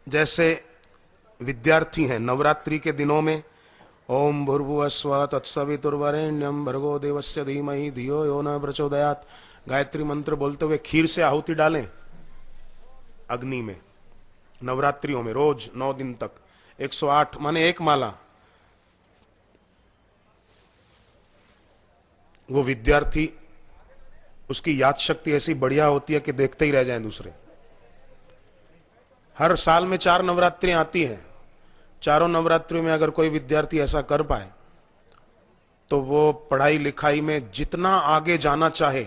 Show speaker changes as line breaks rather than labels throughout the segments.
जैसे विद्यार्थी हैं, नवरात्रि के दिनों में ओम भूर्भुवस्व तत्सवितुर्वरेण्यम भर्गो देवस्य धीमहि धियो यो न प्रचोदयात् गायत्री मंत्र बोलते हुए खीर से आहुति डालें अग्नि में। नवरात्रियों में रोज 9 दिन तक 108 माने एक माला। वो विद्यार्थी, उसकी याद शक्ति ऐसी बढ़िया होती है कि देखते ही रह जाएं दूसरे। हर साल में 4 नवरात्रि आती हैं। चारों नवरात्रियों में अगर कोई विद्यार्थी ऐसा कर पाए तो वो पढ़ाई लिखाई में जितना आगे जाना चाहे,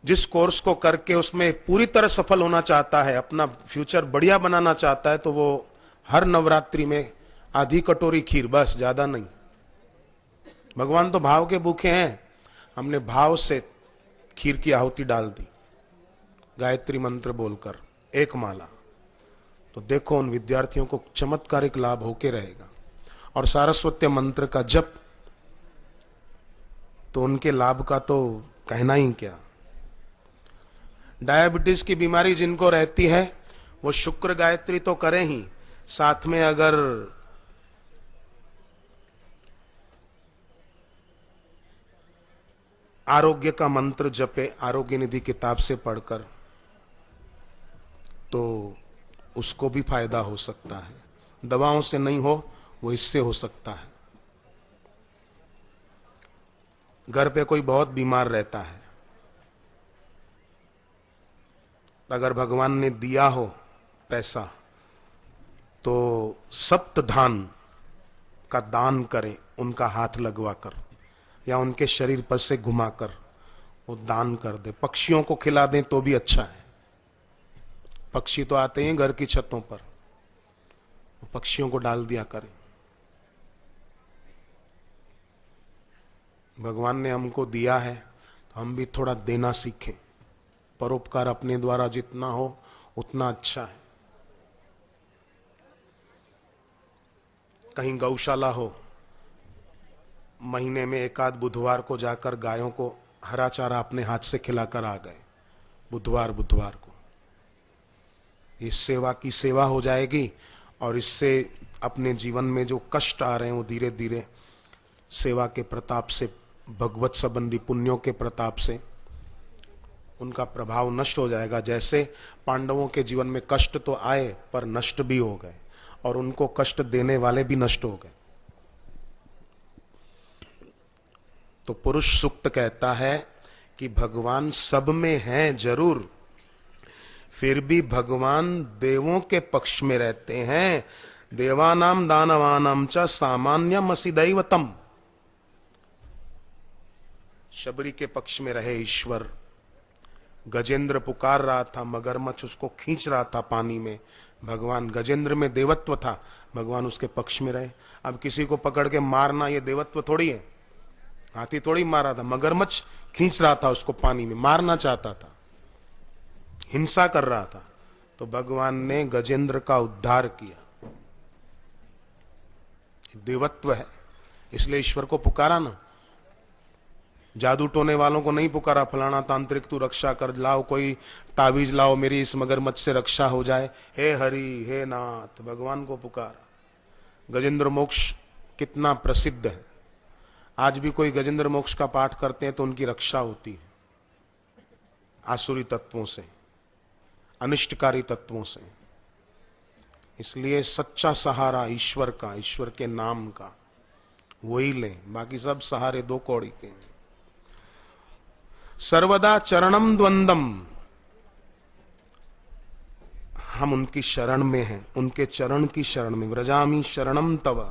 जिस कोर्स को करके उसमें पूरी तरह सफल होना चाहता है, अपना फ्यूचर बढ़िया बनाना चाहता है, तो वो हर नवरात्रि में आधी कटोरी खीर, बस, ज्यादा नहीं। भगवान तो भाव के भूखे हैं, हमने भाव से खीर की आहुति डाल दी गायत्री मंत्र बोलकर, एक माला। तो देखो उन विद्यार्थियों को चमत्कारिक लाभ होके रहेगा। और सारस्वत्य मंत्र का जप, तो उनके लाभ का तो कहना ही क्या। डायबिटीज की बीमारी जिनको रहती है वो शुक्र गायत्री तो करें ही, साथ में अगर आरोग्य का मंत्र जपे आरोग्य निधि किताब से पढ़कर, तो उसको भी फायदा हो सकता है। दवाओं से नहीं हो, वो इससे हो सकता है। घर पे कोई बहुत बीमार रहता है, अगर भगवान ने दिया हो पैसा तो सप्त धान का दान करें, उनका हाथ लगवा कर या उनके शरीर पर से घुमाकर वो दान कर दे। पक्षियों को खिला दें तो भी अच्छा है। पक्षी तो आते हैं घर की छतों पर, वो पक्षियों को डाल दिया करें। भगवान ने हमको दिया है तो हम भी थोड़ा देना सीखें। परोपकार अपने द्वारा जितना हो उतना अच्छा है। कहीं गौशाला हो, महीने में एक आध बुधवार को जाकर गायों को हरा चारा अपने हाथ से खिलाकर आ गए, बुधवार को। इस सेवा की सेवा हो जाएगी और इससे अपने जीवन में जो कष्ट आ रहे हैं वो धीरे धीरे सेवा के प्रताप से, भगवत संबंधी पुण्यों के प्रताप से उनका प्रभाव नष्ट हो जाएगा। जैसे पांडवों के जीवन में कष्ट तो आए पर नष्ट भी हो गए, और उनको कष्ट देने वाले भी नष्ट हो गए। तो पुरुष सूक्त कहता है कि भगवान सब में हैं जरूर, फिर भी भगवान देवों के पक्ष में रहते हैं। देवानाम दानवानाम च सामान्यम असि दैवतम। शबरी के पक्ष में रहे ईश्वर। गजेंद्र पुकार रहा था, मगरमच्छ उसको खींच रहा था पानी में, भगवान, गजेंद्र में देवत्व था, भगवान उसके पक्ष में रहे। अब किसी को पकड़ के मारना ये देवत्व थोड़ी है। हाथी थोड़ी मारा था, मगरमच्छ खींच रहा था उसको पानी में, मारना चाहता था, हिंसा कर रहा था, तो भगवान ने गजेंद्र का उद्धार किया। देवत्व है, इसलिए ईश्वर को पुकारा ना। जादू टोने वालों को नहीं पुकारा, फलाना तांत्रिक तू रक्षा कर, लाओ कोई ताबीज लाओ, मेरी इस मगरमच्छ से रक्षा हो जाए। हे हरि, हे नाथ, भगवान को पुकारा। गजेंद्र मोक्ष कितना प्रसिद्ध है। आज भी कोई गजेंद्र मोक्ष का पाठ करते हैं तो उनकी रक्षा होती है आसुरी तत्वों से, अनिष्टकारी तत्वों से। इसलिए सच्चा सहारा ईश्वर का, ईश्वर के नाम का, वही लें, बाकी सब सहारे दो कौड़ी के हैं। सर्वदा चरणम द्वंदम, हम उनकी शरण में हैं, उनके चरण की शरण में। व्रजामी शरणम तव,